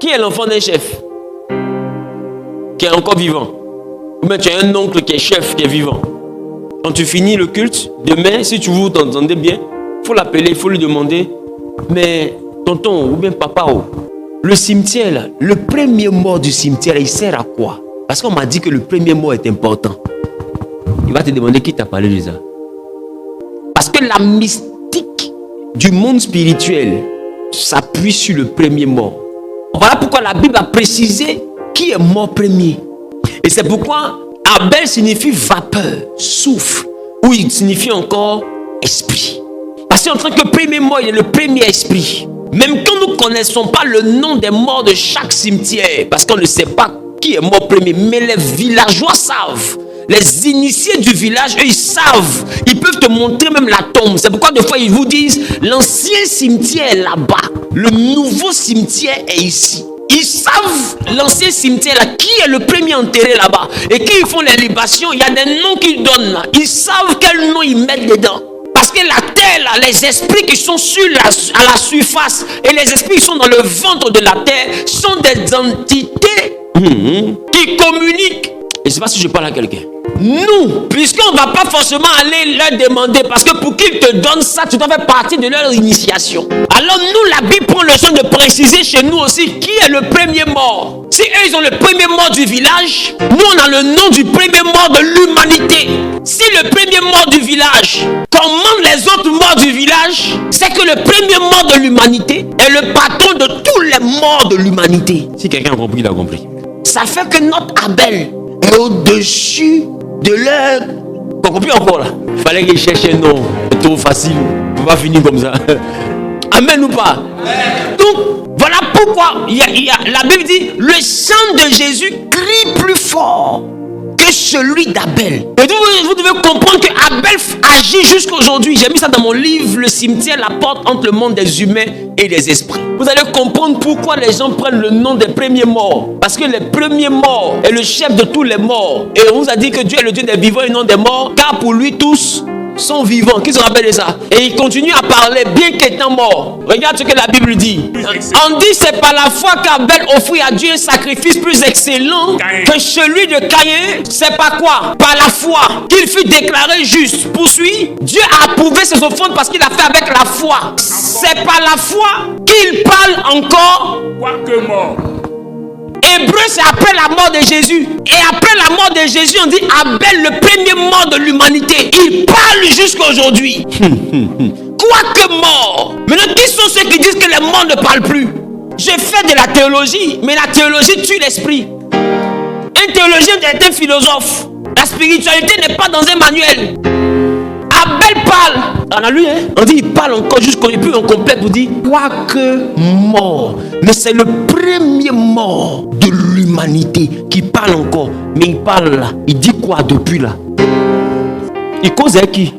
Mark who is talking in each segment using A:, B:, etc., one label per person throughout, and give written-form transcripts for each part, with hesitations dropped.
A: Qui est l'enfant d'un chef qui est encore vivant? Ou bien tu as un oncle qui est chef, qui est vivant. Quand tu finis le culte, demain, si tu vous t'entendez bien, il faut l'appeler, il faut lui demander, mais tonton ou bien papa, le cimetière là, le premier mort du cimetière, il sert à quoi? Parce qu'on m'a dit que le premier mort est important. Il va te demander qui t'a parlé de ça. Parce que la mystique du monde spirituel s'appuie sur le premier mort. Voilà pourquoi la Bible a précisé qui est mort premier. Et c'est pourquoi Abel signifie vapeur, souffle, ou il signifie encore esprit. Parce qu'en tant que premier mort, il est le premier esprit. Même quand nous ne connaissons pas le nom des morts de chaque cimetière, parce qu'on ne sait pas qui est mort premier, mais les villageois savent. Les initiés du village, eux, ils savent. Ils peuvent te montrer même la tombe. C'est pourquoi des fois, ils vous disent, l'ancien cimetière est là-bas. Le nouveau cimetière est ici. Ils savent l'ancien cimetière là, qui est le premier enterré là-bas. Et quand ils font les libations, il y a des noms qu'ils donnent là. Ils savent quel nom ils mettent dedans. Parce que la terre là, les esprits qui sont à la surface et les esprits qui sont dans le ventre de la terre sont des entités qui communiquent. Et je ne sais pas si je parle à quelqu'un. Nous, puisqu'on ne va pas forcément aller leur demander, parce que pour qu'ils te donnent ça, tu dois faire partie de leur initiation. Alors nous, la Bible prend le soin de préciser chez nous aussi qui est le premier mort. Si eux, ils ont le premier mort du village, nous, on a le nom du premier mort de l'humanité. Si le premier mort du village commande les autres morts du village, c'est que le premier mort de l'humanité est le patron de tous les morts de l'humanité. Si quelqu'un a compris, il a compris. Ça fait que notre Abel est au-dessus de leur... T'as compris encore là? Il fallait qu'il cherche un nom. C'est trop facile. On va finir comme ça. Amen ou pas? Donc, voilà pourquoi la Bible dit, le sang de Jésus crie plus fort que celui d'Abel. Et vous devez comprendre que Abel agit jusqu'à aujourd'hui. J'ai mis ça dans mon livre, Le cimetière, la porte entre le monde des humains et des esprits. Vous allez comprendre pourquoi les gens prennent le nom des premiers morts. Parce que les premiers morts est le chef de tous les morts. Et on vous a dit que Dieu est le Dieu des vivants et non des morts. Car pour lui tous sont vivants. Qui se rappelle de ça? Et il continue à parler bien qu'étant mort. Regarde ce que la Bible dit. On dit c'est par la foi qu'Abel offrit à Dieu un sacrifice plus excellent que celui de Caïn. C'est par quoi? Par la foi qu'il fut déclaré juste. Poursuit. Dieu a approuvé ses offrandes parce qu'il a fait avec la foi. C'est par la foi qu'il parle encore.
B: Quoique mort.
A: Hébreu, c'est après la mort de Jésus. Et après la mort de Jésus, on dit Abel, le premier mort de l'humanité. Il parle jusqu'à aujourd'hui. Quoique mort. Maintenant, qui sont ceux qui disent que les morts ne parlent plus? Je fais de la théologie, mais la théologie tue l'esprit. Un théologien est un philosophe. La spiritualité n'est pas dans un manuel. Abel parle. On a lu, hein? On dit il parle encore jusqu'au début, on complète pour dire quoique mort. Mais c'est le premier mort de l'humanité qui parle encore. Mais il parle là. Il dit quoi depuis là? Il cause avec qui?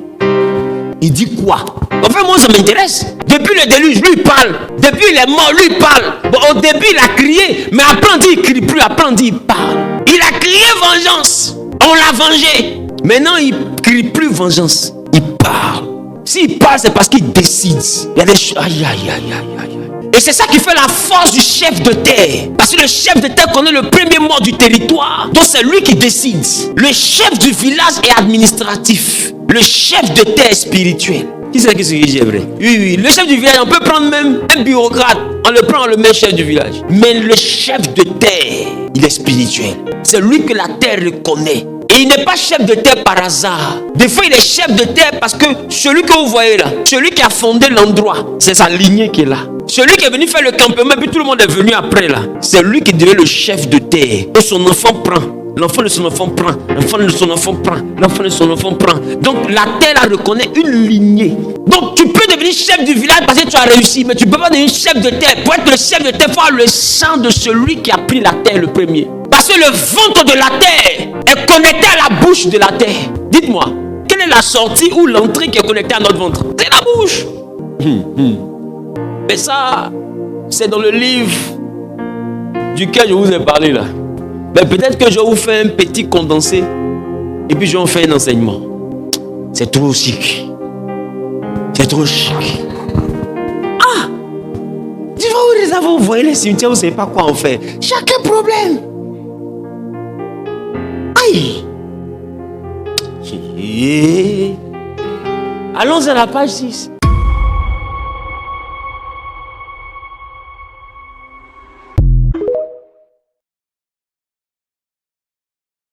A: Il dit quoi? Enfin, moi ça m'intéresse. Depuis le déluge, lui il parle. Depuis il est mort, lui il parle. Bon, au début il a crié, mais après on dit il crie plus. Après on dit il parle. Il a crié vengeance. On l'a vengé. Maintenant il crie plus vengeance. Il parle. S'il parle, c'est parce qu'il décide. Il y a des choses. Aïe, aïe, aïe, aïe, aïe. Et c'est ça qui fait la force du chef de terre. Parce que le chef de terre connaît le premier mort du territoire. Donc c'est lui qui décide. Le chef du village est administratif. Le chef de terre est spirituel. Qui c'est qui se dit vrai? Oui. Le chef du village, on peut prendre même un bureaucrate. On le prend, on le met chef du village. Mais le chef de terre, il est spirituel. C'est lui que la terre reconnaît. Et il n'est pas chef de terre par hasard. Des fois, il est chef de terre parce que celui que vous voyez là, celui qui a fondé l'endroit, c'est sa lignée qui est là. Celui qui est venu faire le campement, puis tout le monde est venu après là. C'est lui qui devient le chef de terre. Et son enfant prend. L'enfant de son enfant prend. L'enfant de son enfant prend. L'enfant de son enfant prend. Donc la terre là reconnaît une lignée. Donc tu peux devenir chef du village parce que tu as réussi. Mais tu ne peux pas devenir chef de terre. Pour être le chef de terre, il faut avoir le sang de celui qui a pris la terre le premier. Parce que le ventre de la terre est connecté à la bouche de la terre. Dites-moi, quelle est la sortie ou l'entrée qui est connectée à notre ventre? C'est la bouche. Mais ça, c'est dans le livre duquel je vous ai parlé là. Mais peut-être que je vais vous faire un petit condensé et puis je vais vous faire un enseignement. C'est trop chic. C'est trop chic. Ah! Tu vas ouvrir ça, vous voyez les cimetières, vous ne savez pas quoi en faire. Chacun problème. Aïe. Allons à la page 6.